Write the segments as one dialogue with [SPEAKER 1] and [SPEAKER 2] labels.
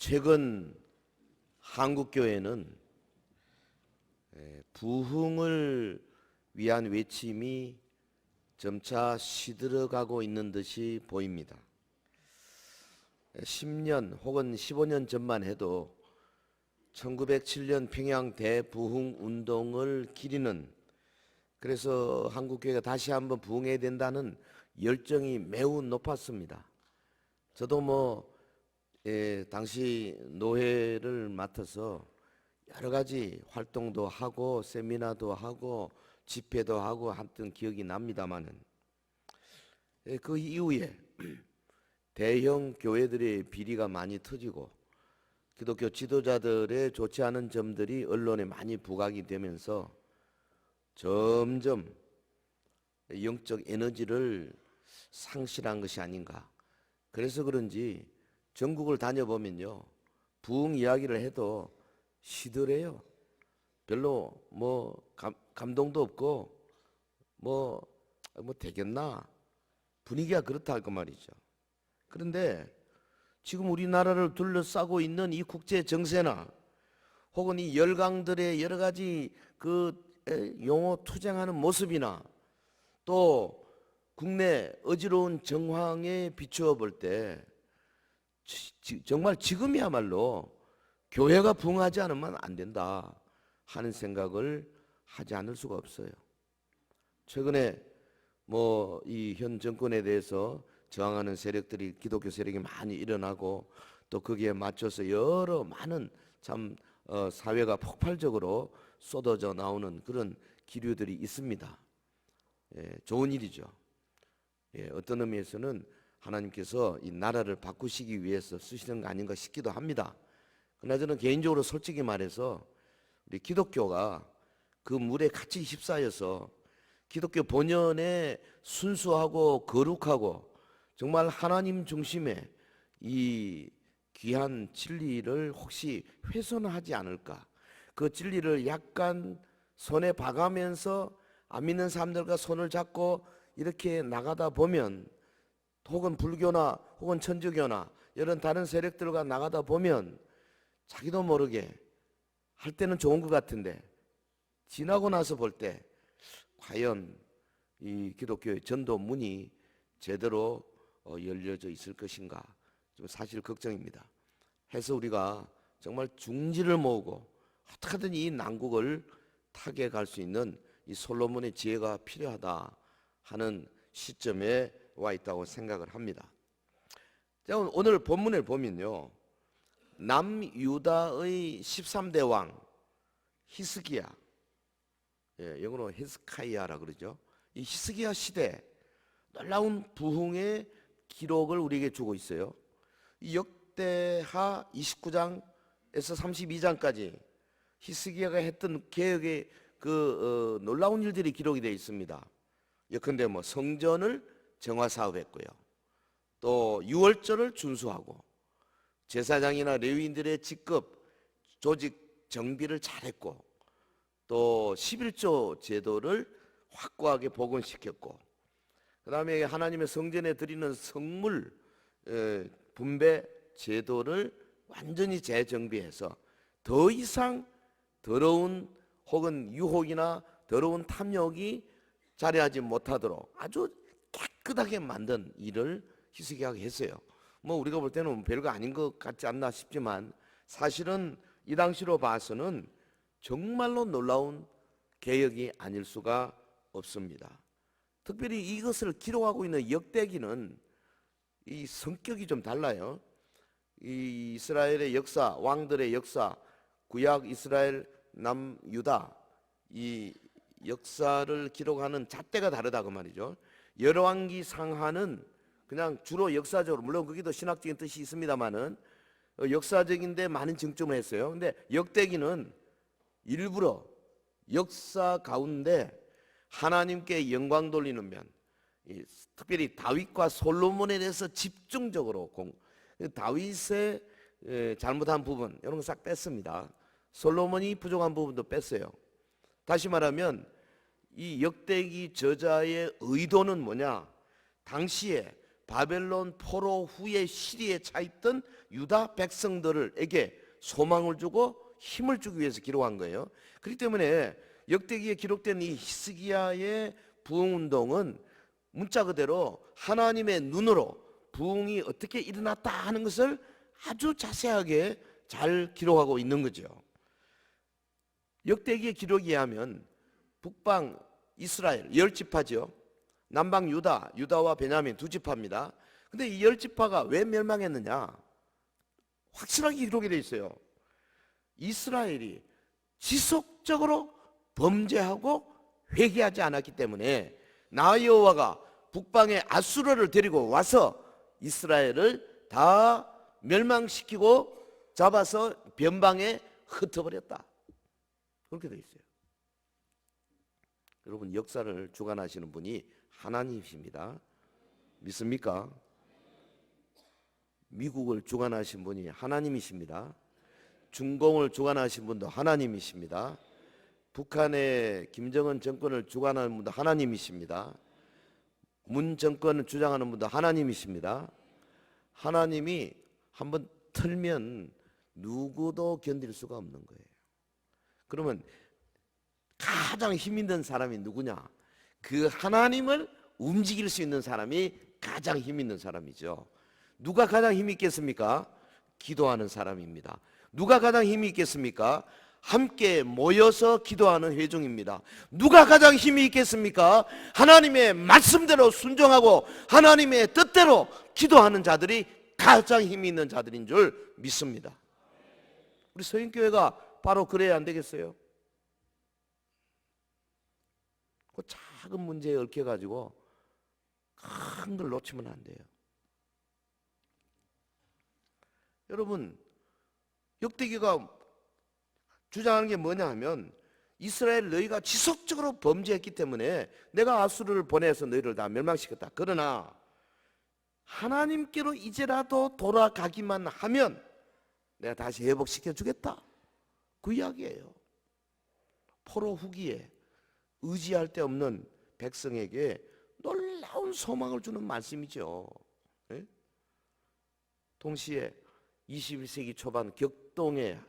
[SPEAKER 1] 최근 한국교회는 부흥을 위한 외침이 점차 시들어가고 있는 듯이 보입니다. 10년 혹은 15년 전만 해도 1907년 평양 대부흥 운동을 기리는, 그래서 한국교회가 다시 한번 부흥해야 된다는 열정이 매우 높았습니다. 저도 당시 노회를 맡아서 여러 가지 활동도 하고 세미나도 하고 집회도 하고 했던 기억이 납니다만은, 그 이후에 대형 교회들의 비리가 많이 터지고 기독교 지도자들의 좋지 않은 점들이 언론에 많이 부각이 되면서 점점 영적 에너지를 상실한 것이 아닌가. 그래서 그런지 전국을 다녀보면요, 부흥 이야기를 해도 시들해요. 별로 감동도 없고 뭐 되겠나, 분위기가 그렇다 할 거 말이죠. 그런데 지금 우리나라를 둘러싸고 있는 이 국제 정세나 혹은 이 열강들의 여러 가지 용어 투쟁하는 모습이나 또 국내 어지러운 정황에 비추어 볼 때 정말 지금이야말로 교회가 부흥하지 않으면 안 된다 하는 생각을 하지 않을 수가 없어요. 최근에 이 현 정권에 대해서 저항하는 세력들이, 기독교 세력이 많이 일어나고 또 거기에 맞춰서 여러 많은 사회가 폭발적으로 쏟아져 나오는 그런 기류들이 있습니다. 좋은 일이죠. 어떤 의미에서는 하나님께서 이 나라를 바꾸시기 위해서 쓰시는 거 아닌가 싶기도 합니다. 그러나 저는 개인적으로 솔직히 말해서 우리 기독교가 그 물에 같이 휩싸여서 기독교 본연의 순수하고 거룩하고 정말 하나님 중심의 이 귀한 진리를 혹시 훼손하지 않을까, 그 진리를 약간 손에 봐가면서 안 믿는 사람들과 손을 잡고 이렇게 나가다 보면, 혹은 불교나 혹은 천주교나 이런 다른 세력들과 나가다 보면 자기도 모르게 할 때는 좋은 것 같은데 지나고 나서 볼 때 과연 이 기독교의 전도 문이 제대로 열려져 있을 것인가, 좀 사실 걱정입니다. 해서 우리가 정말 중지를 모으고 어떻게든 이 난국을 타개갈 수 있는 이 솔로몬의 지혜가 필요하다 하는 시점에 와 있다고 생각을 합니다. 자, 오늘 본문을 보면요, 남유다의 13대 왕 히스기야, 영어로 히스카이아라 그러죠. 이 히스기야 시대 놀라운 부흥의 기록을 우리에게 주고 있어요. 이 역대하 29장에서 32장까지 히스기야가 했던 개혁의 놀라운 일들이 기록이 되어 있습니다. 예컨대 성전을 정화 사업했고요, 또 유월절을 준수하고 제사장이나 레위인들의 직급 조직 정비를 잘했고, 또 11조 제도를 확고하게 복원시켰고, 그 다음에 하나님의 성전에 드리는 성물 분배 제도를 완전히 재정비해서 더 이상 더러운 혹은 유혹이나 더러운 탐욕이 자리하지 못하도록 아주 깨끗하게 만든 일을 히스기야가 했어요. 우리가 볼 때는 별거 아닌 것 같지 않나 싶지만 사실은 이 당시로 봐서는 정말로 놀라운 개혁이 아닐 수가 없습니다. 특별히 이것을 기록하고 있는 역대기는 이 성격이 좀 달라요. 이 이스라엘의 역사, 왕들의 역사, 구약 이스라엘, 남유다, 이 역사를 기록하는 잣대가 다르다고 말이죠. 열왕기 상하는 그냥 주로 역사적으로, 물론 거기도 신학적인 뜻이 있습니다만은 역사적인데 많은 쟁점을 했어요. 근데 역대기는 일부러 역사 가운데 하나님께 영광 돌리는 면, 특별히 다윗과 솔로몬에 대해서 집중적으로 다윗의 잘못한 부분 이런 거 싹 뺐습니다. 솔로몬이 부족한 부분도 뺐어요. 다시 말하면 이 역대기 저자의 의도는 뭐냐, 당시에 바벨론 포로 후에 시리에 차 있던 유다 백성들에게 소망을 주고 힘을 주기 위해서 기록한 거예요. 그렇기 때문에 역대기에 기록된 이 히스기야의 부흥운동은 문자 그대로 하나님의 눈으로 부흥이 어떻게 일어났다 하는 것을 아주 자세하게 잘 기록하고 있는 거죠. 역대기의 기록에 의하면 북방 이스라엘 10지파죠. 남방 유다, 유다와 베냐민 2지파입니다. 근데 이 10지파가 왜 멸망했느냐? 확실하게 기록이 되어 있어요. 이스라엘이 지속적으로 범죄하고 회개하지 않았기 때문에 나 여호와가 북방의 아수르를 데리고 와서 이스라엘을 다 멸망시키고 잡아서 변방에 흩어버렸다. 그렇게 되어 있어요. 여러분, 역사를 주관하시는 분이 하나님이십니다. 믿습니까? 미국을 주관하신 분이 하나님이십니다. 중공을 주관하신 분도 하나님이십니다. 북한의 김정은 정권을 주관하는 분도 하나님이십니다. 문 정권을 주장하는 분도 하나님이십니다. 하나님이 한번 틀면 누구도 견딜 수가 없는 거예요. 그러면 가장 힘 있는 사람이 누구냐? 그 하나님을 움직일 수 있는 사람이 가장 힘 있는 사람이죠. 누가 가장 힘이 있겠습니까? 기도하는 사람입니다. 누가 가장 힘이 있겠습니까? 함께 모여서 기도하는 회중입니다. 누가 가장 힘이 있겠습니까? 하나님의 말씀대로 순종하고 하나님의 뜻대로 기도하는 자들이 가장 힘이 있는 자들인 줄 믿습니다. 우리 서인교회가 바로 그래야 안 되겠어요? 그 작은 문제에 얽혀가지고 큰 걸 놓치면 안 돼요. 여러분, 역대기가 주장하는 게 뭐냐 하면 이스라엘 너희가 지속적으로 범죄했기 때문에 내가 아수르를 보내서 너희를 다 멸망시켰다. 그러나 하나님께로 이제라도 돌아가기만 하면 내가 다시 회복시켜 주겠다. 그 이야기예요. 포로 후기에 의지할 데 없는 백성에게 놀라운 소망을 주는 말씀이죠. 네? 동시에 21세기 초반 격동의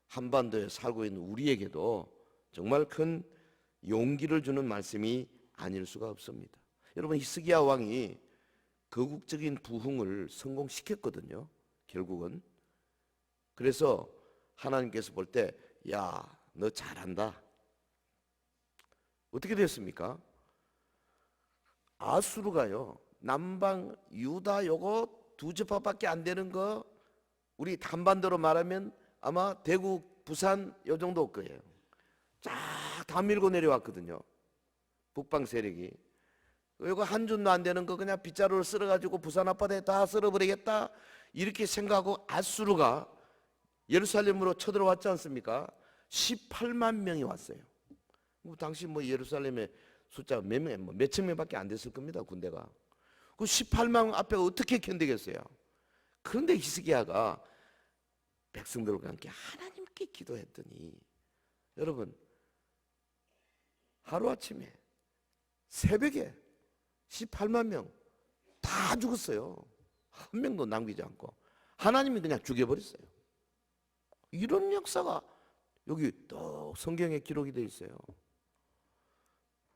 [SPEAKER 1] 한반도에 살고 있는 우리에게도 정말 큰 용기를 주는 말씀이 아닐 수가 없습니다. 여러분, 히스기야 왕이 거국적인 부흥을 성공시켰거든요. 결국은. 그래서 하나님께서 볼 때 야, 너 잘한다. 어떻게 됐습니까? 아수르가요, 남방 유다 요거 2지파밖에 안 되는 거, 우리 한반도로 말하면 아마 대구, 부산 요 정도 거예요. 쫙 다 밀고 내려왔거든요. 북방 세력이. 이거 한 줌도 안 되는 거 그냥 빗자루를 쓸어가지고 부산 앞바다에 다 쓸어버리겠다 이렇게 생각하고 아수르가 예루살렘으로 쳐들어왔지 않습니까? 18만 명이 왔어요. 당시 뭐 예루살렘의 숫자가 몇천 명밖에 안 됐을 겁니다. 군대가. 그 18만 앞에 어떻게 견디겠어요? 그런데 히스기야가 백성들과 함께 하나님께 기도했더니, 여러분, 하루아침에 새벽에 18만 명 다 죽었어요. 한 명도 남기지 않고 하나님이 그냥 죽여버렸어요. 이런 역사가 여기 또 성경에 기록이 되어 있어요.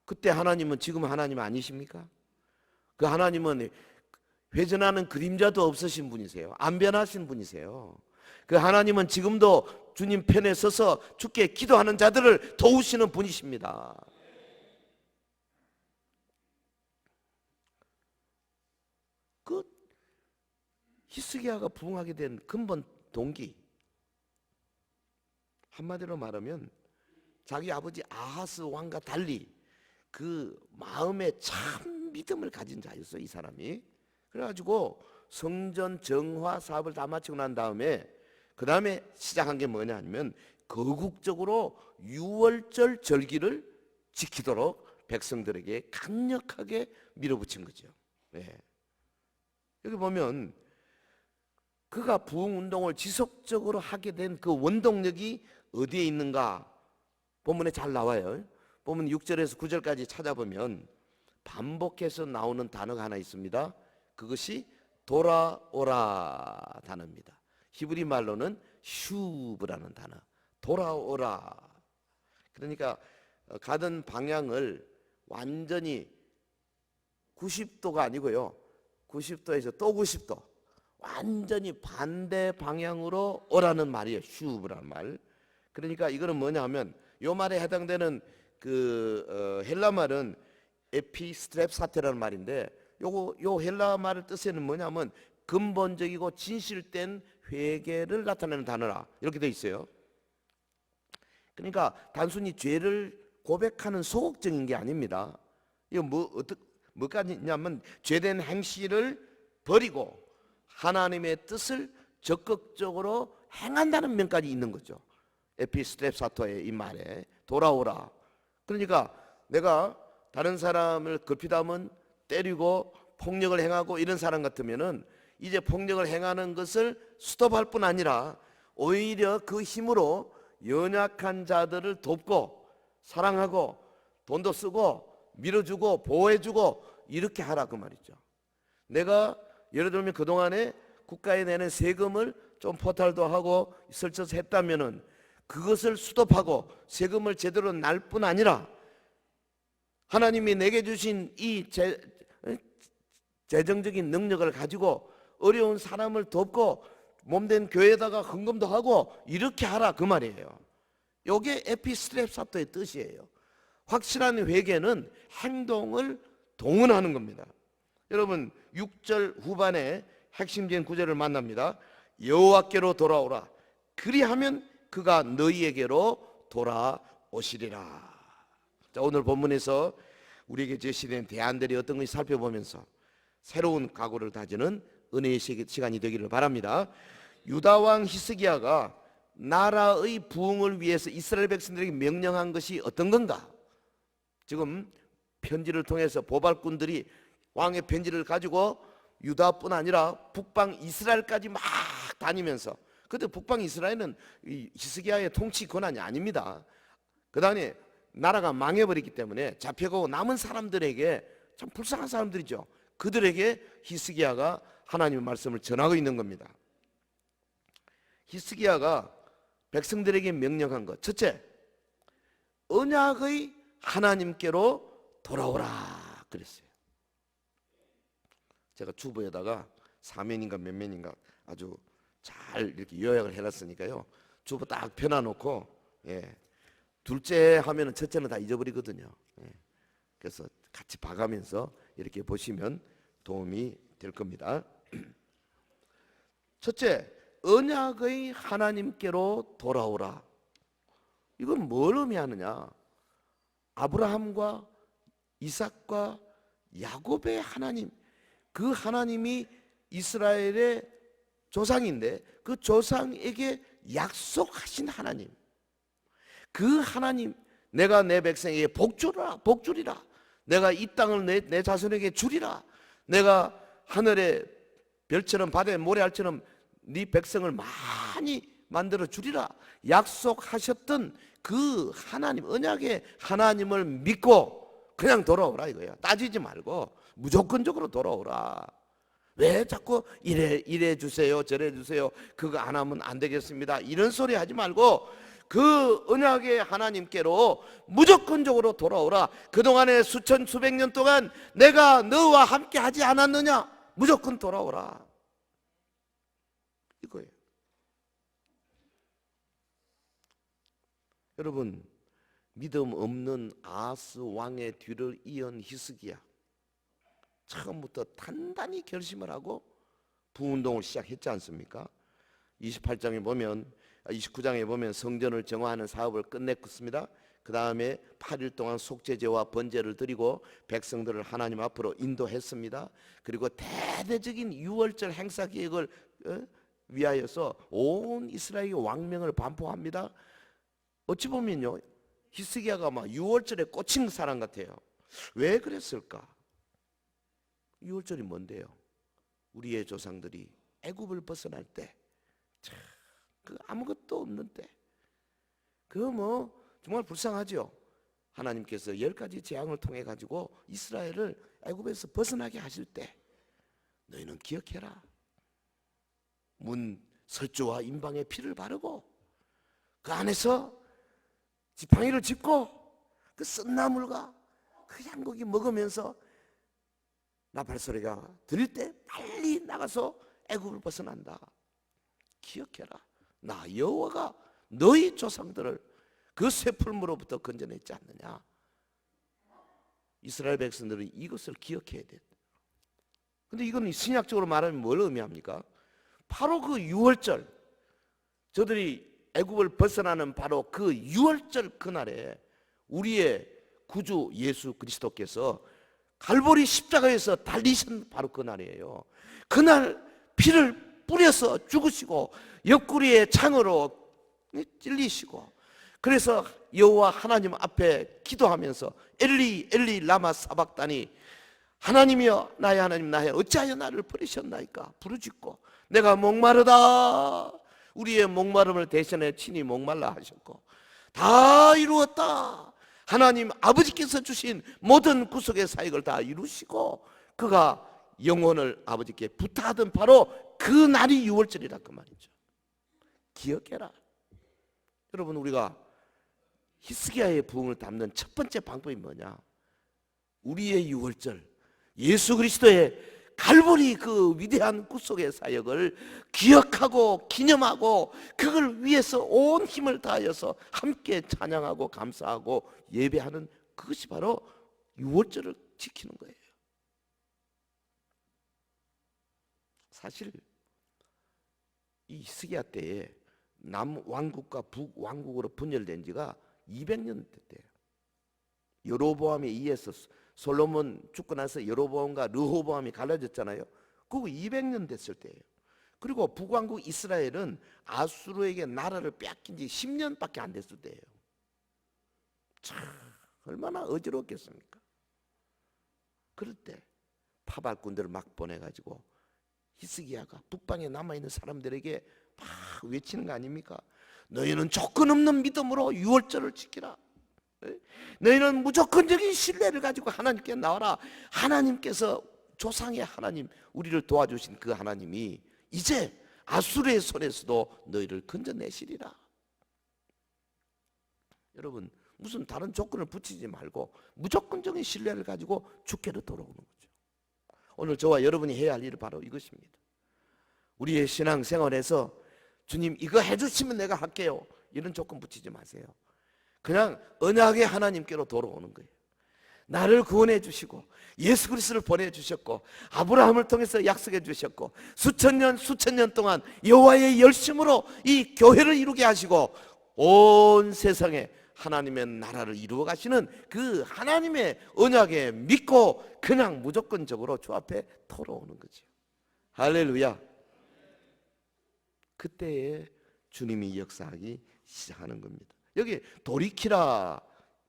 [SPEAKER 1] 그때 하나님은 지금 하나님 아니십니까? 그 하나님은 회전하는 그림자도 없으신 분이세요. 안 변하신 분이세요. 그 하나님은 지금도 주님 편에 서서 주께 기도하는 자들을 도우시는 분이십니다. 그 히스기야가 부흥하게 된 근본 동기, 한마디로 말하면 자기 아버지 아하스 왕과 달리 그 마음에 참 믿음을 가진 자였어요, 이 사람이. 그래가지고 성전 정화 사업을 다 마치고 난 다음에 그 다음에 시작한 게 뭐냐 하면 거국적으로 유월절 절기를 지키도록 백성들에게 강력하게 밀어붙인 거죠. 네. 여기 보면 그가 부흥운동을 지속적으로 하게 된 그 원동력이 어디에 있는가 본문에 잘 나와요. 본문 6절에서 9절까지 찾아보면 반복해서 나오는 단어가 하나 있습니다. 그것이 돌아오라 단어입니다. 히브리 말로는 슈브라는 단어. 돌아오라. 그러니까 가던 방향을 완전히 90도가 아니고요, 90도에서 또 90도 완전히 반대 방향으로 오라는 말이에요. 슈브라는 말. 그러니까 이거는 뭐냐 하면 요 말에 해당되는 헬라 말은 에피스트랩 사테라는 말인데, 요 헬라 말의 뜻에는 뭐냐면 근본적이고 진실된 회개를 나타내는 단어라 이렇게 돼 있어요. 그러니까 단순히 죄를 고백하는 소극적인 게 아닙니다. 이거 뭐까지냐면 죄된 행실을 버리고 하나님의 뜻을 적극적으로 행한다는 면까지 있는 거죠. 에피스트랩사토의 이 말에 돌아오라. 그러니까 내가 다른 사람을 걸핏하면 때리고 폭력을 행하고 이런 사람 같으면은 이제 폭력을 행하는 것을 스톱할 뿐 아니라 오히려 그 힘으로 연약한 자들을 돕고 사랑하고 돈도 쓰고 밀어주고 보호해주고 이렇게 하라 그 말이죠. 내가 예를 들면 그동안에 국가에 내는 세금을 좀 포탈도 하고 설쳐서 했다면은 그것을 스톱하고 세금을 제대로 날 뿐 아니라 하나님이 내게 주신 이 재정적인 능력을 가지고 어려운 사람을 돕고 몸된 교회에다가 헌금도 하고 이렇게 하라 그 말이에요. 이게 에피스트랩사토의 뜻이에요. 확실한 회개는 행동을 동원하는 겁니다. 여러분 6절 후반에 핵심적인 구절을 만납니다. 여호와께로 돌아오라. 그리하면 그가 너희에게로 돌아오시리라. 자, 오늘 본문에서 우리에게 제시된 대안들이 어떤 것인지 살펴보면서 새로운 각오를 다지는 은혜의 시간이 되기를 바랍니다. 유다 왕 히스기야가 나라의 부흥을 위해서 이스라엘 백성들에게 명령한 것이 어떤 건가? 지금 편지를 통해서 보발꾼들이 왕의 편지를 가지고 유다뿐 아니라 북방 이스라엘까지 막 다니면서, 그때 북방 이스라엘은 히스기야의 통치 권한이 아닙니다. 그 다음에 나라가 망해버렸기 때문에 잡혀가고 남은 사람들에게, 참 불쌍한 사람들이죠, 그들에게 히스기야가 하나님의 말씀을 전하고 있는 겁니다. 히스기야가 백성들에게 명령한 것, 첫째, 언약의 하나님께로 돌아오라 그랬어요. 제가 주보에다가 사면인가 몇 면인가 아주 잘 이렇게 요약을 해놨으니까요, 주보 딱 펴놔놓고, 둘째 하면은 첫째는 다 잊어버리거든요. 그래서 같이 봐가면서 이렇게 보시면 도움이 될 겁니다. 첫째, 언약의 하나님께로 돌아오라. 이건 뭘 의미하느냐? 아브라함과 이삭과 야곱의 하나님, 그 하나님이 이스라엘의 조상인데 그 조상에게 약속하신 하나님, 그 하나님, 내가 내 백성에게 복주리라, 내가 이 땅을 내 자손에게 주리라, 내가 하늘의 별처럼 바다의 모래알처럼 네 백성을 많이 만들어 주리라 약속하셨던 그 하나님, 언약의 하나님을 믿고 그냥 돌아오라 이거야. 따지지 말고 무조건적으로 돌아오라. 왜 자꾸 이래 주세요 저래 주세요, 그거 안 하면 안 되겠습니다, 이런 소리 하지 말고 그 언약의 하나님께로 무조건적으로 돌아오라. 그동안에 수천 수백 년 동안 내가 너와 함께 하지 않았느냐, 무조건 돌아오라 이거예요. 여러분, 믿음 없는 아하스 왕의 뒤를 이은 히스기야, 처음부터 단단히 결심을 하고 부운동을 시작했지 않습니까? 28장에 보면 29장에 보면 성전을 정화하는 사업을 끝냈습니다. 그 다음에 8일 동안 속죄제와 번제를 드리고 백성들을 하나님 앞으로 인도했습니다. 그리고 대대적인 유월절 행사 계획을 위하여서 온 이스라엘의 왕명을 반포합니다. 어찌 보면요, 히스기야가 막 유월절에 꽂힌 사람 같아요. 왜 그랬을까? 유월절이 뭔데요? 우리의 조상들이 애굽을 벗어날 때, 그 아무것도 없는 때, 그 정말 불쌍하죠. 하나님께서 10가지 재앙을 통해 가지고 이스라엘을 애굽에서 벗어나게 하실 때, 너희는 기억해라. 문 설주와 임방에 피를 바르고 그 안에서 지팡이를 짚고 그 쓴나물과 그 양고기 먹으면서 나팔소리가 들릴 때 빨리 나가서 애굽을 벗어난다. 기억해라. 나 여호와가 너희 조상들을 그 쇠풀무로부터 건져냈지 않느냐. 이스라엘 백성들은 이것을 기억해야 돼. 근데 이건 신약적으로 말하면 뭘 의미합니까? 바로 그 유월절, 저들이 애굽을 벗어나는 바로 그 유월절 그날에 우리의 구주 예수 그리스도께서 갈보리 십자가에서 달리신 바로 그날이에요. 그날 피를 뿌려서 죽으시고 옆구리에 창으로 찔리시고, 그래서 여호와 하나님 앞에 기도하면서 엘리 엘리 라마 사박다니, 하나님이여 나의 하나님 나의 어찌하여 나를 버리셨나이까 부르짖고 내가 목마르다. 우리의 목마름을 대신에 친히 목말라 하셨고 다 이루었다. 하나님 아버지께서 주신 모든 구속의 사역을 다 이루시고 그가 영혼을 아버지께 부탁하던 바로 그 날이 유월절이라 그 말이죠. 기억해라. 여러분, 우리가 히스기야의 부흥을 담는 첫 번째 방법이 뭐냐? 우리의 유월절, 예수 그리스도의 갈보리 그 위대한 구속의 사역을 기억하고 기념하고 그걸 위해서 온 힘을 다하여서 함께 찬양하고 감사하고 예배하는, 그것이 바로 유월절을 지키는 거예요. 사실 이 히스기야 때에 남왕국과 북왕국으로 분열된 지가 200년 됐대요. 여로보암에 의해서 솔로몬 죽고 나서 여로보암과 르호보암이 갈라졌잖아요. 그거 200년 됐을 때예요. 그리고 북왕국 이스라엘은 아수르에게 나라를 빼앗긴 지 10년밖에 안 됐을 때예요. 참 얼마나 어지럽겠습니까? 그럴 때 파발꾼들을 막 보내가지고 히스기야가 북방에 남아있는 사람들에게 막 외치는 거 아닙니까? 너희는 조건 없는 믿음으로 유월절을 지키라. 너희는 무조건적인 신뢰를 가지고 하나님께 나와라. 하나님께서, 조상의 하나님, 우리를 도와주신 그 하나님이 이제 아수르의 손에서도 너희를 건져내시리라. 여러분, 무슨 다른 조건을 붙이지 말고 무조건적인 신뢰를 가지고 주께로 돌아오는 거죠. 오늘 저와 여러분이 해야 할 일은 바로 이것입니다. 우리의 신앙생활에서 주님 이거 해주시면 내가 할게요, 이런 조건 붙이지 마세요. 그냥 언약의 하나님께로 돌아오는 거예요. 나를 구원해 주시고 예수 그리스도를 보내주셨고 아브라함을 통해서 약속해 주셨고 수천 년 동안 여호와의 열심으로 이 교회를 이루게 하시고 온 세상에 하나님의 나라를 이루어 가시는 그 하나님의 언약에 믿고 그냥 무조건적으로 주 앞에 돌아오는 거죠. 할렐루야. 그때에 주님이 역사하기 시작하는 겁니다. 여기 돌이키라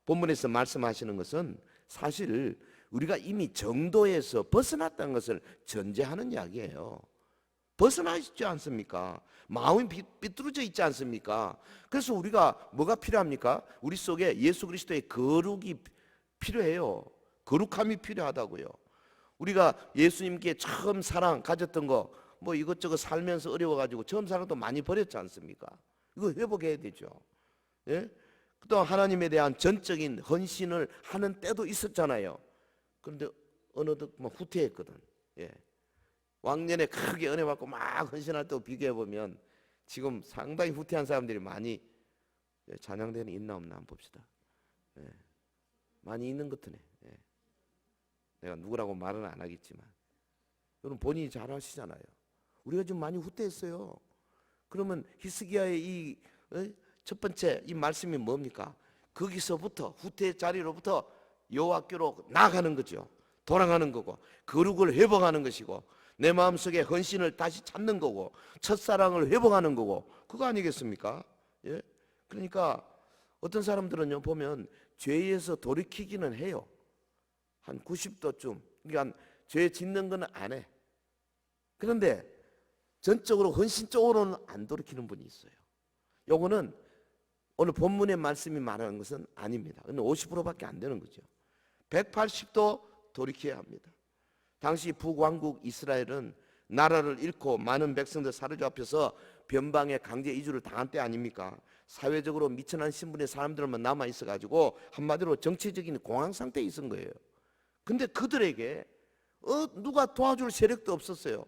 [SPEAKER 1] 본문에서 말씀하시는 것은 사실 우리가 이미 정도에서 벗어났다는 것을 전제하는 이야기예요. 벗어나 있지 않습니까? 마음이 삐뚤어져 있지 않습니까? 그래서 우리가 뭐가 필요합니까? 우리 속에 예수 그리스도의 거룩이 필요해요. 거룩함이 필요하다고요. 우리가 예수님께 처음 사랑 가졌던 거 뭐 이것저것 살면서 어려워가지고 처음 사랑도 많이 버렸지 않습니까? 이거 회복해야 되죠. 예? 또 하나님에 대한 전적인 헌신을 하는 때도 있었잖아요. 그런데 어느덧 뭐 후퇴했거든. 예. 왕년에 크게 은혜 받고 막 헌신할 때 비교해 보면 지금 상당히 후퇴한 사람들이 많이 찬양대는 있나 없나 한번 봅시다. 예. 많이 있는 것 같네. 예. 내가 누구라고 말은 안 하겠지만 여러분 본인이 잘 아시잖아요. 우리가 좀 많이 후퇴했어요. 그러면 히스기야의 이 첫 번째 이 말씀이 뭡니까? 거기서부터 후퇴 자리로부터 여호와께로 나아가는 거죠. 돌아가는 거고 거룩을 회복하는 것이고 내 마음속에 헌신을 다시 찾는 거고 첫사랑을 회복하는 거고 그거 아니겠습니까? 예? 그러니까 어떤 사람들은요 보면 죄에서 돌이키기는 해요. 한 90도쯤. 그러니까 죄 짓는 건 안 해. 그런데 전적으로 헌신 쪽으로는 안 돌이키는 분이 있어요. 요거는 오늘 본문의 말씀이 말하는 것은 아닙니다. 근데 50%밖에 안 되는 거죠. 180도 돌이켜야 합니다. 당시 북왕국 이스라엘은 나라를 잃고 많은 백성들 사로잡혀서 변방에 강제 이주를 당한 때 아닙니까? 사회적으로 미천한 신분의 사람들만 남아 있어가지고 한마디로 정치적인 공황 상태에 있은 거예요. 근데 그들에게 누가 도와줄 세력도 없었어요.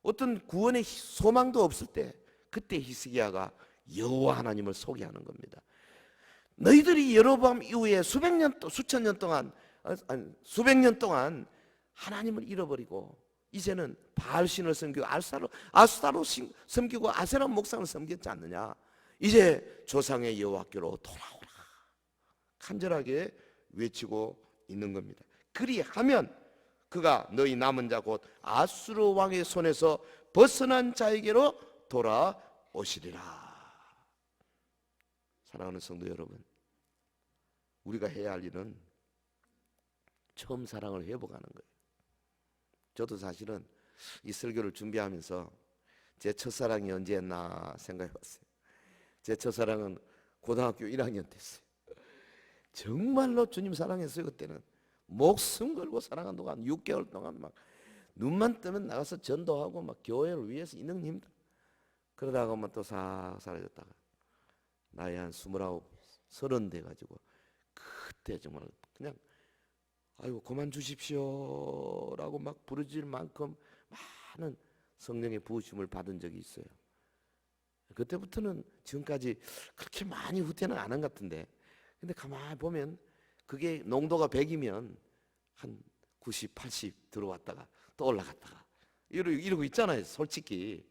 [SPEAKER 1] 어떤 구원의 소망도 없을 때, 그때 히스기야가 여호와 하나님을 소개하는 겁니다. 너희들이 여로보암 이후에 수백 년 동안 하나님을 잃어버리고 이제는 바알신을 섬기고 아스타로 섬기고 아세라 목상을 섬겼지 않느냐. 이제 조상의 여호와께로 돌아오라, 간절하게 외치고 있는 겁니다. 그리하면 그가 너희 남은 자 곧 아수르 왕의 손에서 벗어난 자에게로 돌아오시리라. 사랑하는 성도 여러분, 우리가 해야 할 일은 처음 사랑을 회복하는 거예요. 저도 사실은 이 설교를 준비하면서 제 첫사랑이 언제였나 생각해 봤어요. 제 첫사랑은 고등학교 1학년 때였어요. 정말로 주님 사랑했어요. 그때는 목숨 걸고 사랑한 동안 6개월 동안 막 눈만 뜨면 나가서 전도하고 막 교회를 위해서 있는 힘들. 그러다가 또 싹 사라졌다가 나이 한 29, 30 돼가지고 그때 정말 그냥 아이고 그만 주십시오라고 막 부르질 만큼 많은 성령의 부으심을 받은 적이 있어요. 그때부터는 지금까지 그렇게 많이 후퇴는 안 한 것 같은데, 근데 가만히 보면 그게 농도가 100이면 한 90, 80 들어왔다가 또 올라갔다가 이러고 있잖아요. 솔직히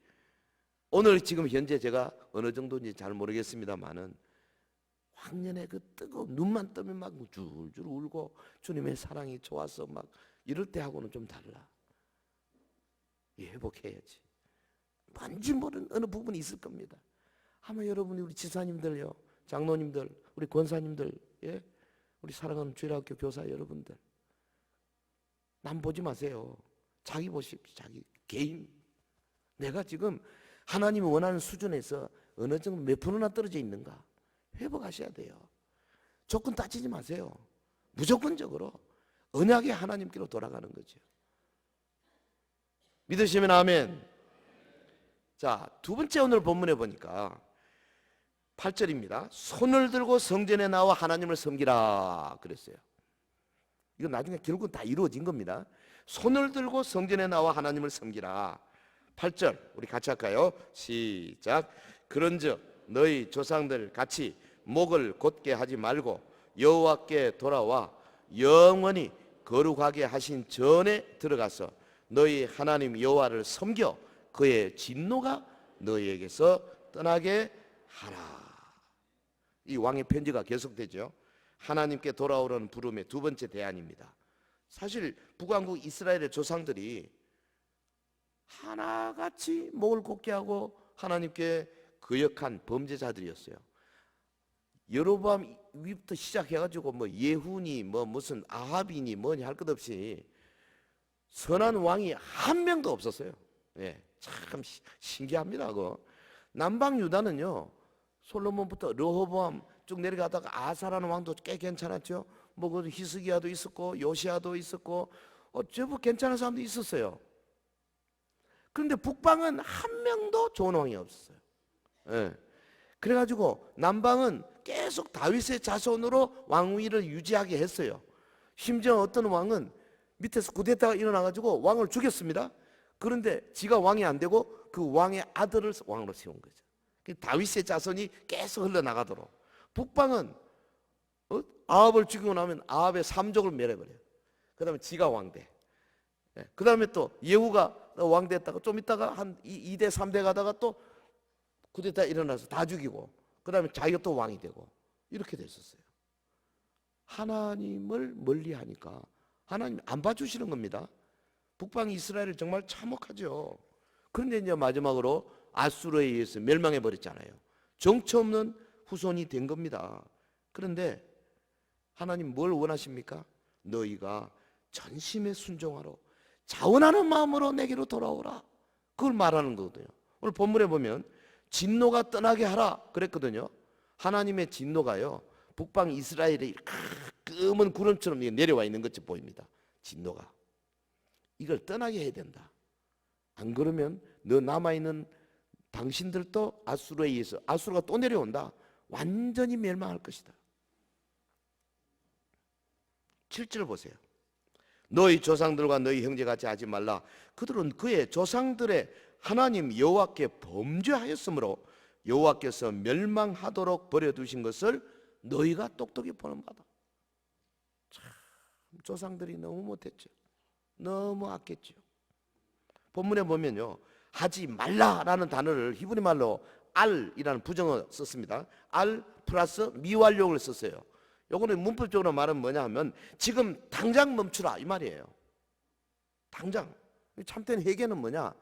[SPEAKER 1] 오늘 지금 현재 제가 어느 정도인지 잘 모르겠습니다만은 왕년에 그 뜨거운 눈만 뜨면 막 줄줄 울고 주님의 사랑이 좋아서 막 이럴 때하고는 좀 달라. 회복해야지. 뭔지 모르는 어느 부분이 있을 겁니다. 아마 여러분이 우리 지사님들요, 장로님들, 우리 권사님들, 예? 우리 사랑하는 주일학교 교사 여러분들, 남 보지 마세요. 자기 보십시오. 자기 개인. 내가 지금 하나님이 원하는 수준에서 어느 정도 몇 프로나 떨어져 있는가 회복하셔야 돼요. 조건 따지지 마세요. 무조건적으로 언약의 하나님께로 돌아가는 거죠. 믿으시면 아멘. 자, 두 번째 오늘 본문에 보니까 8절입니다. 손을 들고 성전에 나와 하나님을 섬기라 그랬어요. 이건 나중에 결국은 다 이루어진 겁니다. 손을 들고 성전에 나와 하나님을 섬기라. 8절 우리 같이 할까요? 시작. 그런즉 너희 조상들 같이 목을 곧게 하지 말고 여호와께 돌아와 영원히 거룩하게 하신 전에 들어가서 너희 하나님 여호와를 섬겨 그의 진노가 너희에게서 떠나게 하라. 이 왕의 편지가 계속되죠. 하나님께 돌아오라는 부름의 두 번째 대안입니다. 사실 북왕국 이스라엘의 조상들이 하나같이 목을 곧게 하고 하나님께 거역한 범죄자들이었어요. 여로보암 위부터 시작해가지고 뭐 예후니 뭐 무슨 아합이니 뭐니 할 것 없이 선한 왕이 한 명도 없었어요. 예, 참 신기합니다. 그거. 남방 유다는요, 솔로몬부터 르호보암 쭉 내려가다가 아사라는 왕도 꽤 괜찮았죠. 뭐 그 히스기야도 있었고 요시야도 있었고 제법 괜찮은 사람도 있었어요. 그런데 북방은 한 명도 좋은 왕이 없었어요. 예. 그래가지고 남방은 계속 다윗의 자손으로 왕위를 유지하게 했어요. 심지어 어떤 왕은 밑에서 쿠데타가 일어나가지고 왕을 죽였습니다. 그런데 지가 왕이 안 되고 그 왕의 아들을 왕으로 세운 거죠. 다윗의 자손이 계속 흘러나가도록. 북방은 아합을 죽이고 나면 아합의 3족을 멸해버려요. 그 다음에 지가 왕돼. 그 다음에 또 예후가 왕됐다가 좀 있다가 한 2대 3대 가다가 또 쿠데타 일어나서 다 죽이고 그 다음에 자기가 또 왕이 되고 이렇게 됐었어요. 하나님을 멀리하니까 하나님 안 봐주시는 겁니다. 북방 이스라엘을 정말 참혹하죠. 그런데 이제 마지막으로 아수르에 의해서 멸망해 버렸잖아요. 정처 없는 후손이 된 겁니다. 그런데 하나님 뭘 원하십니까? 너희가 전심에 순종하러 자원하는 마음으로 내게로 돌아오라. 그걸 말하는 거거든요. 오늘 본문에 보면 진노가 떠나게 하라 그랬거든요. 하나님의 진노가요, 북방 이스라엘에 검은 구름처럼 내려와 있는 것처럼 보입니다. 진노가. 이걸 떠나게 해야 된다. 안 그러면 너 남아있는 당신들도 아수르에 의해서 아수르가 또 내려온다. 완전히 멸망할 것이다. 7절 보세요. 너희 조상들과 너희 형제같이 하지 말라. 그들은 그의 조상들의 하나님 여호와께 범죄하였으므로 여호와께서 멸망하도록 버려두신 것을 너희가 똑똑히 보는 바다. 참, 조상들이 너무 못했죠. 너무 악했죠. 본문에 보면요, 하지 말라라는 단어를 히브리 말로 알이라는 부정어 썼습니다. 알 플러스 미완료를 썼어요. 요거는 문법적으로 말하면 뭐냐 하면 지금 당장 멈추라 이 말이에요. 당장. 참된 회개는 뭐냐?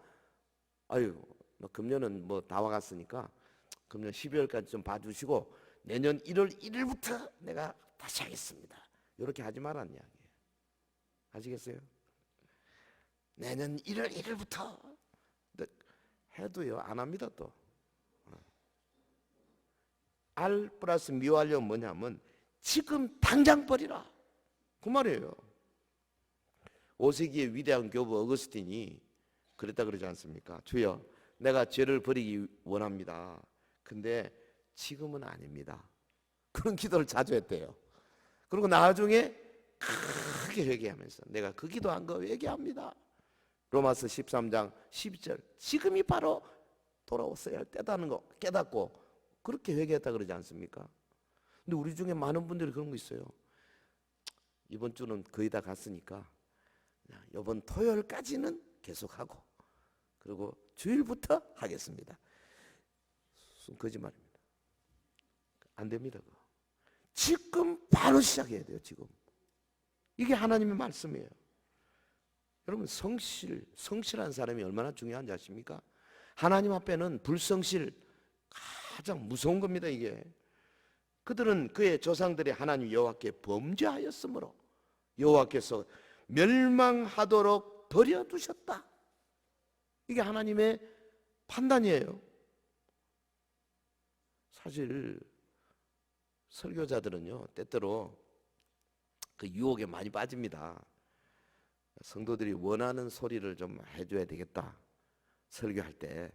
[SPEAKER 1] 아유, 뭐 금년은 뭐 다 와갔으니까 금년 12월까지 좀 봐주시고 내년 1월 1일부터 내가 다시 하겠습니다. 이렇게 하지 말라는 이야기예요. 아시겠어요? 내년 1월 1일부터 해도요 안 합니다. 또 알 플러스 미완료 뭐냐면 지금 당장 버리라 그 말이에요. 5세기의 위대한 교부 어거스틴이 그랬다 그러지 않습니까? 주여, 내가 죄를 버리기 원합니다. 근데 지금은 아닙니다. 그런 기도를 자주 했대요. 그리고 나중에 크게 회개하면서 내가 그 기도한 거 회개합니다. 로마서 13장 12절 지금이 바로 돌아왔어야 할 때다는 거 깨닫고 그렇게 회개했다 그러지 않습니까? 근데 우리 중에 많은 분들이 그런 거 있어요. 이번 주는 거의 다 갔으니까 이번 토요일까지는 계속하고 그리고 주일부터 하겠습니다. 거짓말입니다. 안 됩니다. 그거. 지금 바로 시작해야 돼요. 지금 이게 하나님의 말씀이에요. 여러분 성실한 사람이 얼마나 중요한지 아십니까? 하나님 앞에는 불성실 가장 무서운 겁니다. 이게 그들은 그의 조상들이 하나님 여호와께 범죄하였으므로 여호와께서 멸망하도록 버려두셨다. 이게 하나님의 판단이에요. 사실 설교자들은요 때때로 그 유혹에 많이 빠집니다. 성도들이 원하는 소리를 좀 해줘야 되겠다. 설교할 때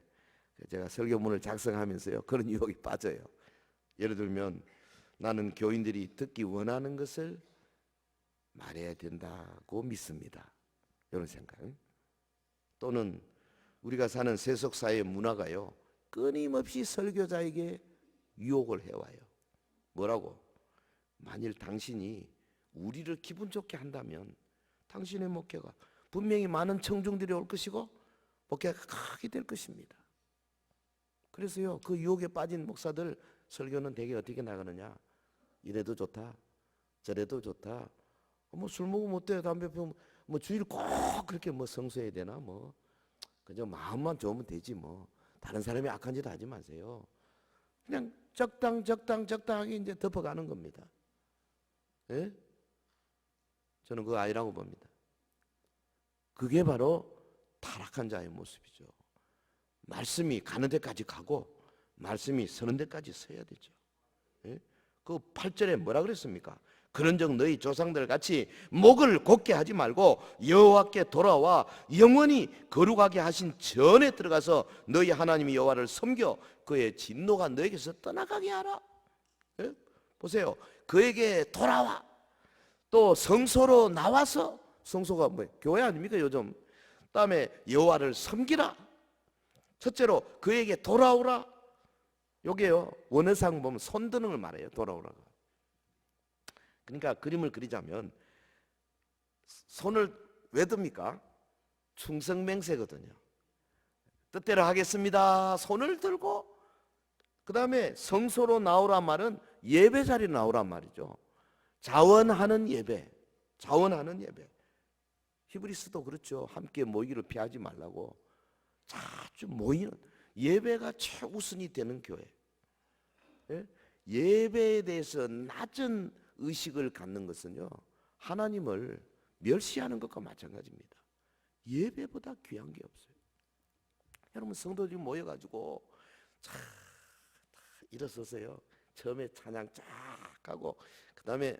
[SPEAKER 1] 제가 설교문을 작성하면서요 그런 유혹이 빠져요. 예를 들면 나는 교인들이 듣기 원하는 것을 말해야 된다고 믿습니다. 이런 생각. 또는 우리가 사는 세속사회의 문화가요 끊임없이 설교자에게 유혹을 해와요. 뭐라고? 만일 당신이 우리를 기분 좋게 한다면 당신의 목회가 분명히 많은 청중들이 올 것이고 목회가 크게 될 것입니다. 그래서요 그 유혹에 빠진 목사들 설교는 대개 어떻게 나가느냐? 이래도 좋다, 저래도 좋다. 뭐 술 먹으면 어때요? 담배 피우면 뭐 주일 꼭 그렇게 뭐 성수해야 되나? 뭐 그저 마음만 좋으면 되지 뭐 다른 사람이 악한 짓 하지 마세요. 그냥 적당하게 이제 덮어가는 겁니다. 예? 저는 그거 아니라고 봅니다. 그게 바로 타락한 자의 모습이죠. 말씀이 가는 데까지 가고 말씀이 서는 데까지 서야 되죠. 예? 그 8절에 뭐라 그랬습니까? 그런즉 너희 조상들 같이 목을 곧게 하지 말고 여호와께 돌아와 영원히 거룩하게 하신 전에 들어가서 너희 하나님 여호와를 섬겨 그의 진노가 너에게서 떠나가게 하라. 예? 보세요. 그에게 돌아와. 또 성소로 나와서 성소가 뭐 교회 아닙니까 요즘. 그다음에 여호와를 섬기라. 첫째로 그에게 돌아오라. 요게요 원어상 보면 손드는 걸 말해요. 돌아오라고. 그러니까 그림을 그리자면 손을 왜 듭니까? 충성맹세거든요. 뜻대로 하겠습니다. 손을 들고 그 다음에 성소로 나오란 말은 예배 자리로 나오란 말이죠. 자원하는 예배, 자원하는 예배. 히브리스도 그렇죠. 함께 모이기를 피하지 말라고. 자주 모이는 예배가 최우선이 되는 교회. 예? 예배에 대해서 낮은 의식을 갖는 것은요 하나님을 멸시하는 것과 마찬가지입니다. 예배보다 귀한 게 없어요. 여러분 성도들이 모여가지고 쫙 일어서세요. 처음에 찬양 쫙 하고 그 다음에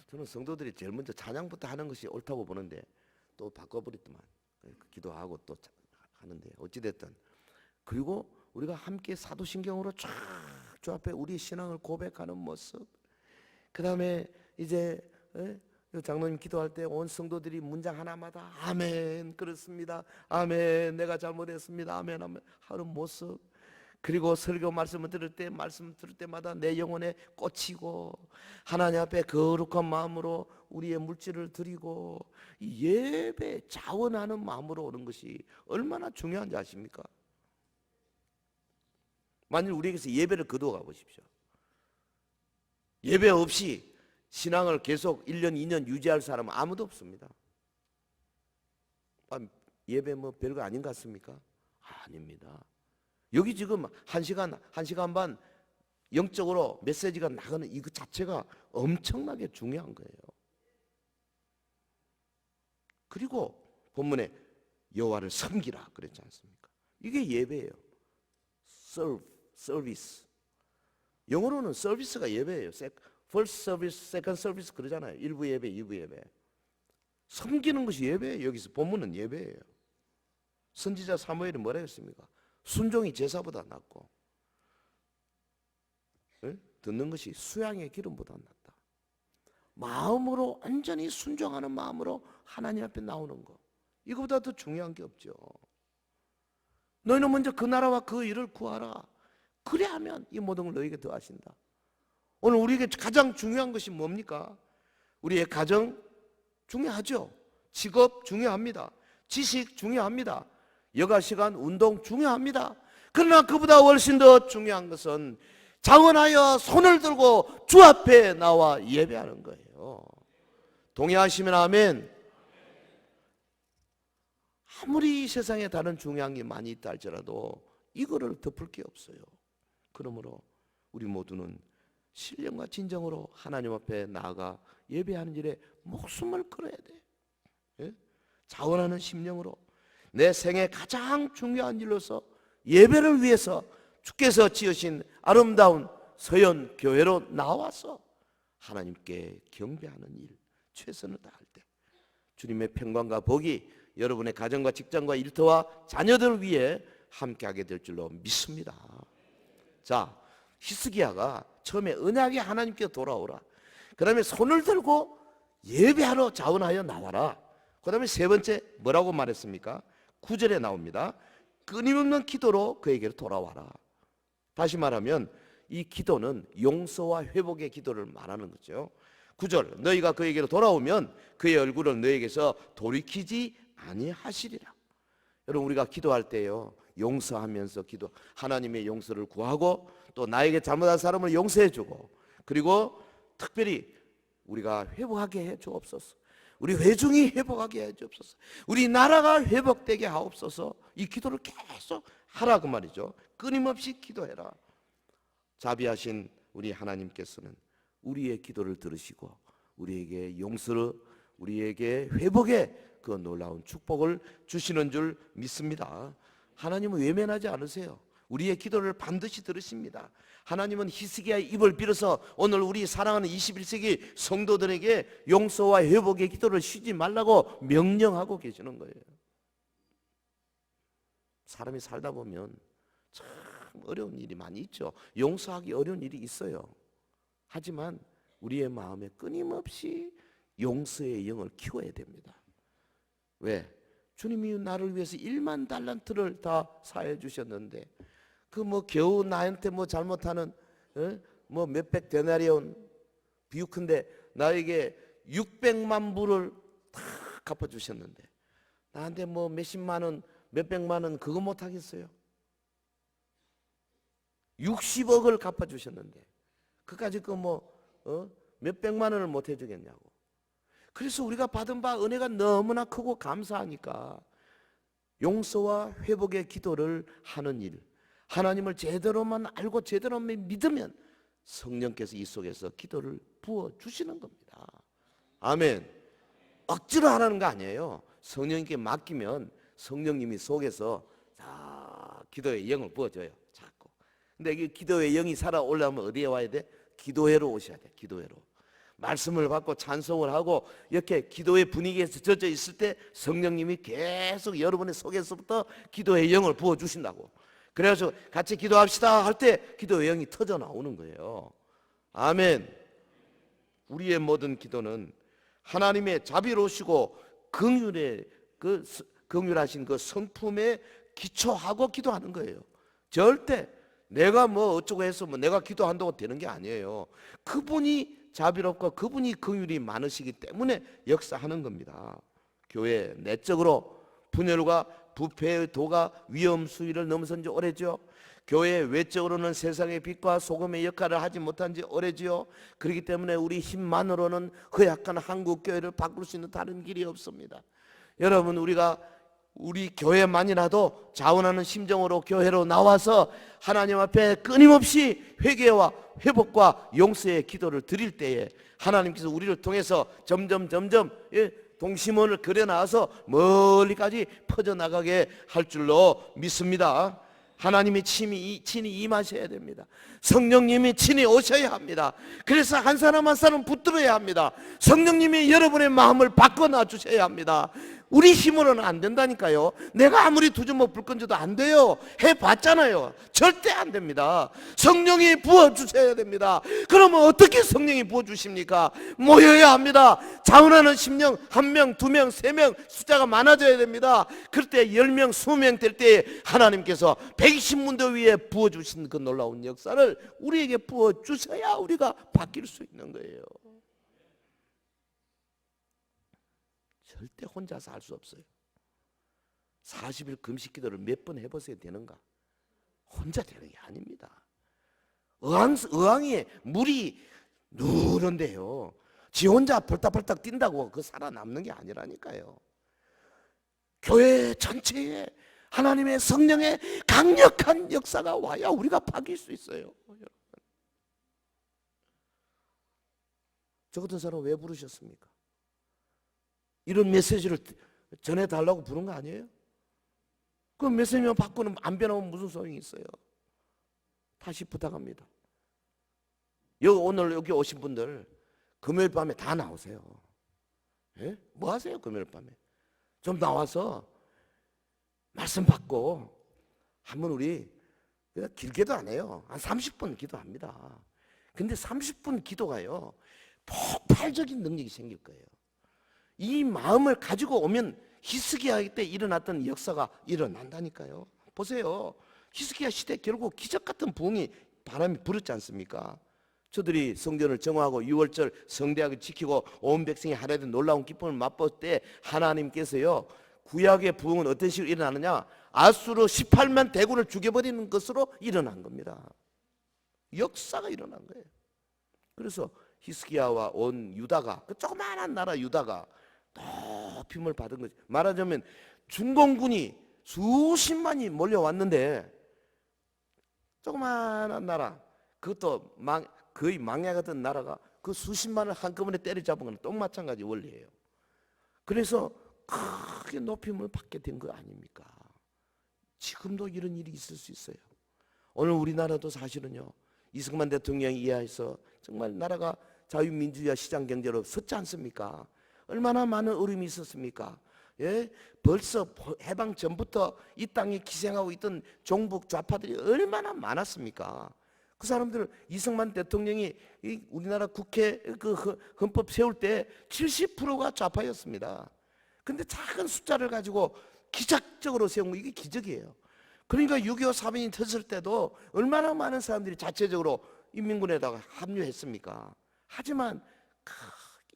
[SPEAKER 1] 저는 성도들이 제일 먼저 찬양부터 하는 것이 옳다고 보는데 또 바꿔버렸더만. 기도하고 또 하는데 어찌됐든, 그리고 우리가 함께 사도신경으로 쫙 주 앞에 우리 신앙을 고백하는 모습, 그 다음에 이제 장로님 기도할 때 온 성도들이 문장 하나마다 아멘, 그렇습니다, 아멘, 내가 잘못했습니다, 아멘, 아멘 하는 모습, 그리고 설교 말씀을 들을 때 말씀 들을 때마다 내 영혼에 꽂히고 하나님 앞에 거룩한 마음으로 우리의 물질을 드리고 이 예배 자원하는 마음으로 오는 것이 얼마나 중요한지 아십니까? 만일 우리에게서 예배를 거두어 가보십시오. 예배 없이 신앙을 계속 1년 2년 유지할 사람은 아무도 없습니다. 예배 뭐 별거 아닌 것 같습니까? 아닙니다. 여기 지금 1시간 반 영적으로 메시지가 나가는 이거 자체가 엄청나게 중요한 거예요. 그리고 본문에 여호와를 섬기라 그랬지 않습니까? 이게 예배예요. 서비스. 영어로는 서비스가 예배예요. First service, second service 그러잖아요. 1부 예배, 2부 예배. 섬기는 것이 예배예요. 여기서 본문은 예배예요. 선지자 사무엘이 뭐라 했습니까? 순종이 제사보다 낫고 듣는 것이 수양의 기름보다 낫다. 마음으로 온전히 순종하는 마음으로 하나님 앞에 나오는 것, 이거보다 더 중요한 게 없죠. 너희는 먼저 그 나라와 그 일을 구하라. 그래 하면 이 모든 걸 너희에게 더하신다. 오늘 우리에게 가장 중요한 것이 뭡니까? 우리의 가정 중요하죠. 직업 중요합니다. 지식 중요합니다. 여가 시간, 운동 중요합니다. 그러나 그보다 훨씬 더 중요한 것은 자원하여 손을 들고 주 앞에 나와 예배하는 거예요. 동의하시면 아멘. 아무리 세상에 다른 중요한 게 많이 있다 할지라도 이거를 덮을 게 없어요. 그러므로 우리 모두는 신령과 진정으로 하나님 앞에 나아가 예배하는 일에 목숨을 걸어야 돼. 예? 자원하는 심령으로 내 생애 가장 중요한 일로서 예배를 위해서 주께서 지으신 아름다운 서연 교회로 나와서 하나님께 경배하는 일, 최선을 다할 때 주님의 평강과 복이 여러분의 가정과 직장과 일터와 자녀들 위해 함께하게 될 줄로 믿습니다. 자, 히스기야가 처음에 언약의 하나님께 돌아오라, 그 다음에 손을 들고 예배하러 자원하여 나와라, 그 다음에 세 번째 뭐라고 말했습니까? 9절에 나옵니다. 끊임없는 기도로 그에게로 돌아와라. 다시 말하면 이 기도는 용서와 회복의 기도를 말하는 거죠. 9절, 너희가 그에게로 돌아오면 그의 얼굴을 너희에게서 돌이키지 아니하시리라. 여러분, 우리가 기도할 때요, 용서하면서 기도, 하나님의 용서를 구하고 또 나에게 잘못한 사람을 용서해주고, 그리고 특별히 우리가 회복하게 해 주옵소서, 우리 회중이 회복하게 해 주옵소서, 우리 나라가 회복되게 하옵소서, 이 기도를 계속 하라 그 말이죠. 끊임없이 기도해라. 자비하신 우리 하나님께서는 우리의 기도를 들으시고 우리에게 용서를, 우리에게 회복의 그 놀라운 축복을 주시는 줄 믿습니다. 하나님은 외면하지 않으세요. 우리의 기도를 반드시 들으십니다. 하나님은 히스기야의 입을 빌어서 오늘 우리 사랑하는 21세기 성도들에게 용서와 회복의 기도를 쉬지 말라고 명령하고 계시는 거예요. 사람이 살다 보면 참 어려운 일이 많이 있죠. 용서하기 어려운 일이 있어요. 하지만 우리의 마음에 끊임없이 용서의 영을 키워야 됩니다. 왜? 주님이 나를 위해서 1만 달란트를 다 사해 주셨는데 그 뭐 겨우 나한테 뭐 잘못하는 뭐 몇백 데나리온 비유컨대 나에게 600만 불을 다 갚아 주셨는데 나한테 뭐 몇십만 원, 몇백만 원 그거 못 하겠어요? 60억을 갚아 주셨는데 그까짓 거 뭐 몇백만 원을 못 해주겠냐고. 그래서 우리가 받은 바 은혜가 너무나 크고 감사하니까 용서와 회복의 기도를 하는 일, 하나님을 제대로만 알고 제대로만 믿으면 성령께서 이 속에서 기도를 부어주시는 겁니다. 아멘. 억지로 하라는 거 아니에요. 성령님께 맡기면 성령님이 속에서 자 기도의 영을 부어줘요. 자꾸. 근데 이 기도의 영이 살아오려면 어디에 와야 돼? 기도회로 오셔야 돼. 기도회로. 말씀을 받고 찬송을 하고 이렇게 기도의 분위기에서 젖어 있을 때 성령님이 계속 여러분의 속에서부터 기도의 영을 부어주신다고. 그래서 같이 기도합시다 할 때 기도의 영이 터져 나오는 거예요. 아멘. 우리의 모든 기도는 하나님의 자비로우시고 긍휼하신 그 성품에 기초하고 기도하는 거예요. 절대 내가 뭐 어쩌고 해서 뭐 내가 기도한다고 되는 게 아니에요. 그분이 자비롭고 그분이 긍휼이 많으시기 때문에 역사하는 겁니다. 교회 내적으로 분열과 부패의 도가 위험 수위를 넘어선 지 오래죠. 교회 외적으로는 세상의 빛과 소금의 역할을 하지 못한 지 오래지요. 그렇기 때문에 우리 힘만으로는 허약한 한국 교회를 바꿀 수 있는 다른 길이 없습니다. 여러분, 우리 교회만이라도 자원하는 심정으로 교회로 나와서 하나님 앞에 끊임없이 회개와 회복과 용서의 기도를 드릴 때에 하나님께서 우리를 통해서 점점 동심원을 그려나와서 멀리까지 퍼져나가게 할 줄로 믿습니다. 하나님이 친히 임하셔야 됩니다. 성령님이 친히 오셔야 합니다. 그래서 한 사람 한 사람 붙들어야 합니다. 성령님이 여러분의 마음을 바꿔놔 주셔야 합니다. 우리 힘으로는 안 된다니까요. 내가 아무리 두 주먹 불 건져도 안 돼요. 해봤잖아요. 절대 안 됩니다. 성령이 부어주셔야 됩니다. 그러면 어떻게 성령이 부어주십니까? 모여야 합니다. 자원하는 심령 1명, 2명, 3명 숫자가 많아져야 됩니다. 그럴 때 10명, 20명 될 때 하나님께서 120문도 위에 부어주신 그 놀라운 역사를 우리에게 부어주셔야 우리가 바뀔 수 있는 거예요. 절대 혼자서 할 수 없어요. 40일 금식 기도를 몇 번 해보셔야 되는가? 혼자 되는 게 아닙니다. 의왕에 물이 누런데요, 지 혼자 벌떡벌떡 뛴다고 그 살아남는 게 아니라니까요. 교회 전체에 하나님의 성령의 강력한 역사가 와야 우리가 바뀔 수 있어요. 저 같은 사람 왜 부르셨습니까? 이런 메시지를 전해달라고 부른 거 아니에요? 그 메시지만 받고는 안 변하면 무슨 소용이 있어요? 다시 부탁합니다. 오늘 여기 오신 분들 금요일 밤에 다 나오세요. 예? 뭐 하세요 금요일 밤에? 좀 나와서 말씀 받고 한번 우리 길게도 안 해요. 한 30분 기도합니다. 근데 30분 기도가요 폭발적인 능력이 생길 거예요. 이 마음을 가지고 오면 히스기야 때 일어났던 역사가 일어난다니까요. 보세요. 히스기야 시대 결국 기적 같은 부흥이 바람이 불었지 않습니까? 저들이 성전을 정화하고 유월절 성대하게 지키고 온 백성이 하나의 놀라운 기쁨을 맛볼 때 하나님께서요, 구약의 부흥은 어떤 식으로 일어나느냐? 아수르 18만 대군을 죽여버리는 것으로 일어난 겁니다. 역사가 일어난 거예요. 그래서 히스기야와 온 유다가, 그 조그마한 나라 유다가 높임을 받은 거죠. 말하자면 중공군이 수십만이 몰려왔는데 조그마한 나라, 그것도 거의 망야 같은 나라가 그 수십만을 한꺼번에 때려잡은 건 또 마찬가지 원리예요. 그래서 크게 높임을 받게 된 거 아닙니까? 지금도 이런 일이 있을 수 있어요. 오늘 우리나라도 사실은요, 이승만 대통령이 이하에서 정말 나라가 자유민주주의와 시장경제로 섰지 않습니까? 얼마나 많은 어려움이 있었습니까? 예? 벌써 해방 전부터 이 땅에 기생하고 있던 종북 좌파들이 얼마나 많았습니까? 그 사람들, 이승만 대통령이 우리나라 국회 그 헌법 세울 때 70%가 좌파였습니다. 근데 작은 숫자를 가지고 기적적으로 세운 거, 이게 기적이에요. 그러니까 6.25 사변이 터졌을 때도 얼마나 많은 사람들이 자체적으로 인민군에다가 합류했습니까? 하지만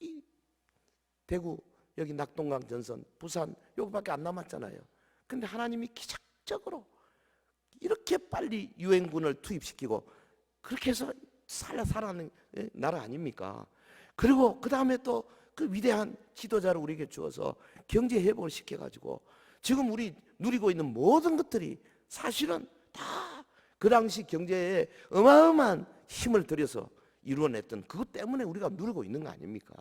[SPEAKER 1] 이 대구, 여기 낙동강 전선, 부산 여기밖에 안 남았잖아요. 근데 하나님이 기적적으로 이렇게 빨리 유엔군을 투입시키고 그렇게 해서 살아나는 나라 아닙니까? 그리고 그 다음에 또 그 위대한 지도자를 우리에게 주어서 경제 회복을 시켜가지고 지금 우리 누리고 있는 모든 것들이 사실은 다 그 당시 경제에 어마어마한 힘을 들여서 이루어냈던 그것 때문에 우리가 누리고 있는 거 아닙니까?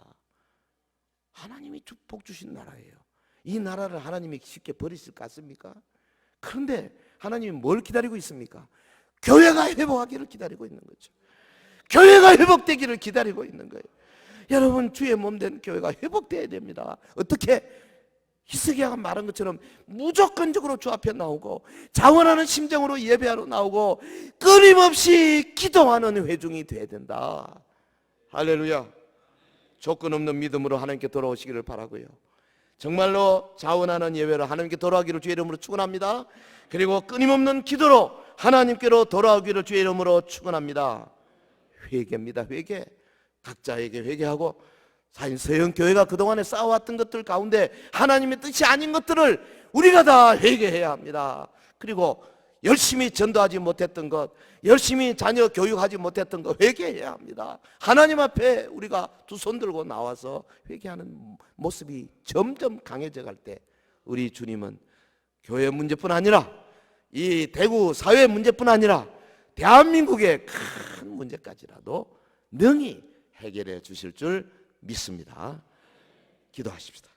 [SPEAKER 1] 하나님이 복 주신 나라예요. 이 나라를 하나님이 쉽게 버리실 것 같습니까? 그런데 하나님이 뭘 기다리고 있습니까? 교회가 회복하기를 기다리고 있는 거죠. 교회가 회복되기를 기다리고 있는 거예요. 여러분, 주의 몸된 교회가 회복되어야 됩니다. 어떻게? 히스기야가 말한 것처럼 무조건적으로 주 앞에 나오고 자원하는 심정으로 예배하러 나오고 끊임없이 기도하는 회중이 되어야 된다. 할렐루야. 조건 없는 믿음으로 하나님께 돌아오시기를 바라고요. 정말로 자원하는 예배로 하나님께 돌아오기를 주의 이름으로 축원합니다. 그리고 끊임없는 기도로 하나님께로 돌아오기를 주의 이름으로 축원합니다. 회개입니다. 회개. 각자에게 회개하고 서영교회가 그동안에 쌓아왔던 것들 가운데 하나님의 뜻이 아닌 것들을 우리가 다 회개해야 합니다. 그리고 열심히 전도하지 못했던 것, 열심히 자녀 교육하지 못했던 것 회개해야 합니다. 하나님 앞에 우리가 두 손 들고 나와서 회개하는 모습이 점점 강해져 갈 때 우리 주님은 교회 문제뿐 아니라 이 대구 사회 문제뿐 아니라 대한민국의 큰 문제까지라도 능히 해결해 주실 줄 믿습니다. 기도하십시다.